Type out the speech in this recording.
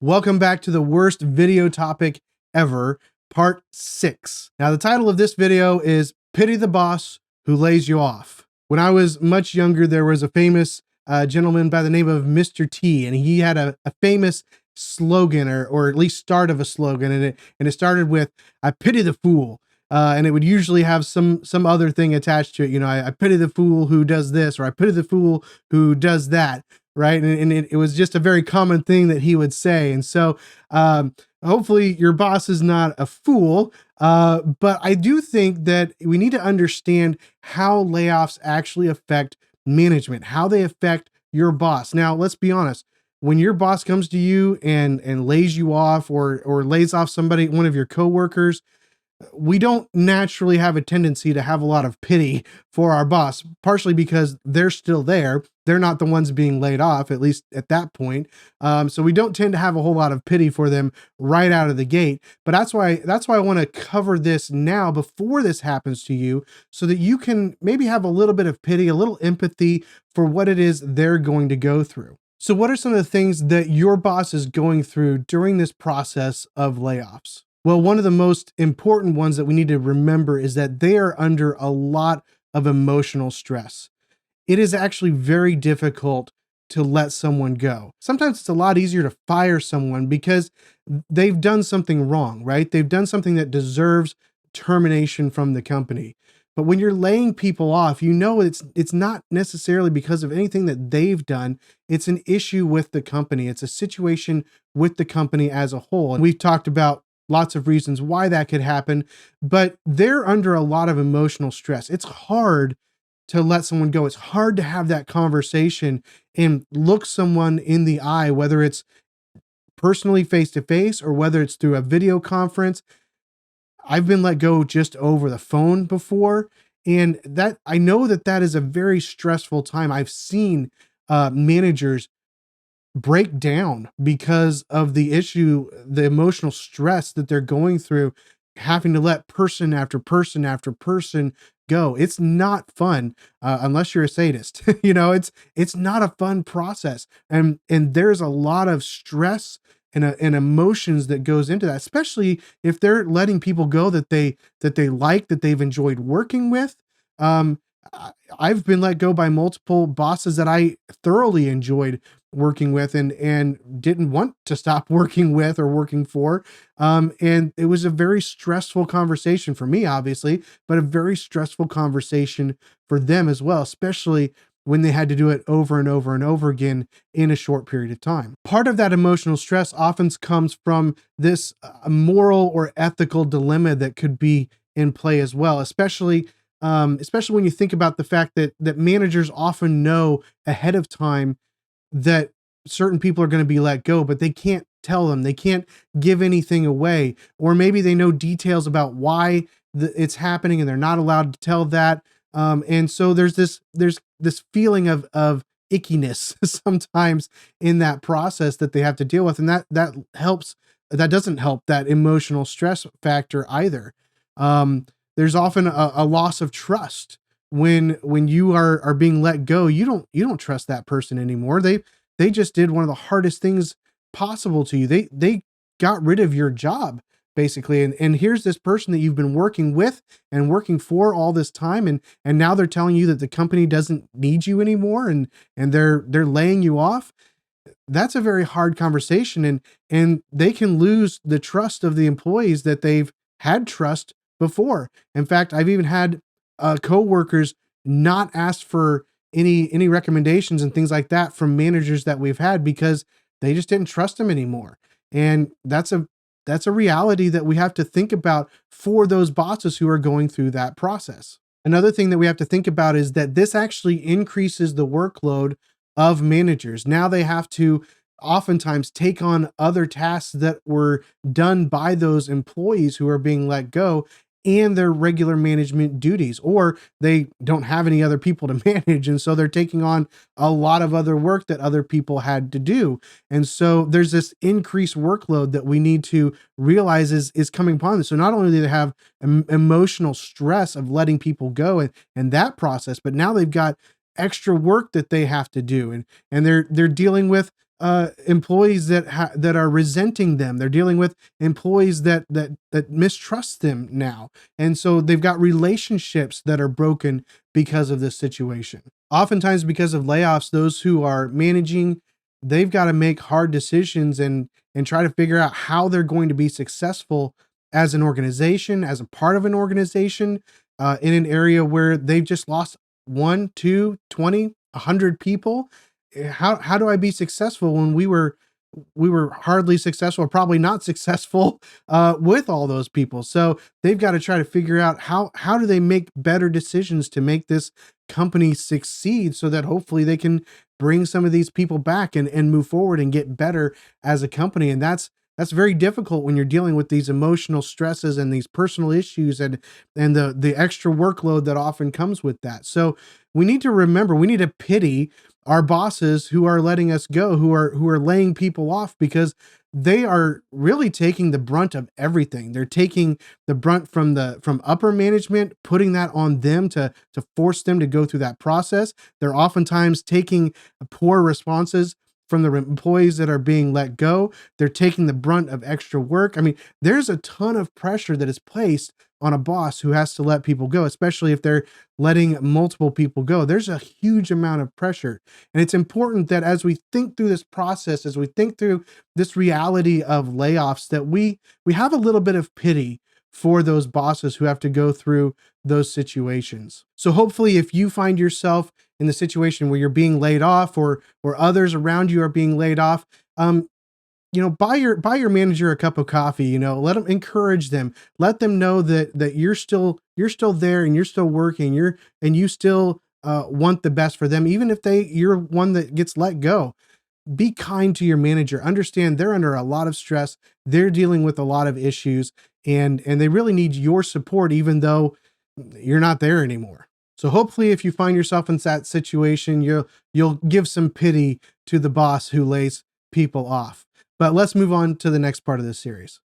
Welcome back to the worst video topic ever, part 6. Now, the title of this video is Pity the Boss Who Lays You Off. When I was much younger, there was a famous gentleman by the name of Mr. T, and he had a famous slogan, or at least start of a slogan, and it started with, "I pity the fool." And it would usually have some other thing attached to it. You know, I pity the fool who does this, or I pity the fool who does that. Right. And it was just a very common thing that he would say. And so hopefully your boss is not a fool. But I do think that we need to understand how layoffs actually affect management, how they affect your boss. Now, let's be honest. When your boss comes to you and lays you off or lays off somebody, one of your coworkers, we don't naturally have a tendency to have a lot of pity for our boss, partially because they're still there. They're not the ones being laid off, at least at that point. So we don't tend to have a whole lot of pity for them right out of the gate. But that's why I want to cover this now before this happens to you, so that you can maybe have a little bit of pity, a little empathy for what it is they're going to go through. So what are some of the things that your boss is going through during this process of layoffs? Well, one of the most important ones that we need to remember is that they are under a lot of emotional stress. It is actually very difficult to let someone go. Sometimes it's a lot easier to fire someone because they've done something wrong, right? They've done something that deserves termination from the company. But when you're laying people off, you know it's not necessarily because of anything that they've done. It's an issue with the company. It's a situation with the company as a whole. And we've talked about lots of reasons why that could happen, but they're under a lot of emotional stress. It's hard to let someone go. It's hard to have that conversation and look someone in the eye, whether it's personally face to face or whether it's through a video conference. I've been let go just over the phone before, and that I know that is a very stressful time. I've seen managers break down because of the issue, the emotional stress that they're going through, having to let person after person after person go. It's not fun unless you're a sadist. You know, it's not a fun process, and there's a lot of stress and emotions that goes into that, especially if they're letting people go that they like, that they've enjoyed working with. I've been let go by multiple bosses that I thoroughly enjoyed working with and didn't want to stop working with or working for. And it was a very stressful conversation for me, obviously, but a very stressful conversation for them as well, especially when they had to do it over and over and over again in a short period of time. Part of that emotional stress often comes from this moral or ethical dilemma that could be in play as well, especially when you think about the fact that managers often know ahead of time that certain people are going to be let go, but they can't tell them, they can't give anything away, or maybe they know details about why it's happening and they're not allowed to tell that. And so there's this feeling of ickiness sometimes in that process that they have to deal with, and that doesn't help that emotional stress factor either. There's often a loss of trust when you are being let go. You don't trust that person anymore. They just did one of the hardest things possible to you. They got rid of your job basically. And here's this person that you've been working with and working for all this time. And now they're telling you that the company doesn't need you anymore and they're laying you off. That's a very hard conversation, and they can lose the trust of the employees that they've had trust before. In fact, I've even had coworkers not ask for any recommendations and things like that from managers that we've had because they just didn't trust them anymore. And that's a reality that we have to think about for those bosses who are going through that process. Another thing that we have to think about is that this actually increases the workload of managers. Now they have to oftentimes take on other tasks that were done by those employees who are being let go and their regular management duties, or they don't have any other people to manage. And so they're taking on a lot of other work that other people had to do. And so there's this increased workload that we need to realize is coming upon them. So not only do they have emotional stress of letting people go and that process, but now they've got extra work that they have to do. And they're dealing with employees that are resenting them. They're dealing with employees that mistrust them now, and so they've got relationships that are broken because of this situation. Oftentimes, because of layoffs, those who are managing, they've got to make hard decisions and try to figure out how they're going to be successful as an organization, as a part of an organization, in an area where they've just lost one, two, 20, 100 people. How do I be successful when we were hardly successful, probably not successful with all those people? So they've got to try to figure out how do they make better decisions to make this company succeed, so that hopefully they can bring some of these people back and move forward and get better as a company. And that's very difficult when you're dealing with these emotional stresses and these personal issues and the extra workload that often comes with that. So we need to remember, we need to pity our bosses who are letting us go, who are laying people off, because they are really taking the brunt of everything. They're taking the brunt from upper management, putting that on them to force them to go through that process. They're oftentimes taking poor responses from the employees that are being let go. They're taking the brunt of extra work. I mean, there's a ton of pressure that is placed on a boss who has to let people go, especially if they're letting multiple people go. There's a huge amount of pressure. And it's important that as we think through this process, as we think through this reality of layoffs, that we have a little bit of pity for those bosses who have to go through those situations. So hopefully, if you find yourself in the situation where you're being laid off, or others around you are being laid off, buy your manager a cup of coffee. Let them, encourage them, let them know that you're still there, and you're still working, you still want the best for them, even if you're one that gets let go. Be kind to your manager. Understand they're under a lot of stress. They're dealing with a lot of issues, and they really need your support, even though you're not there anymore. So hopefully, if you find yourself in that situation, you'll give some pity to the boss who lays people off. But let's move on to the next part of this series.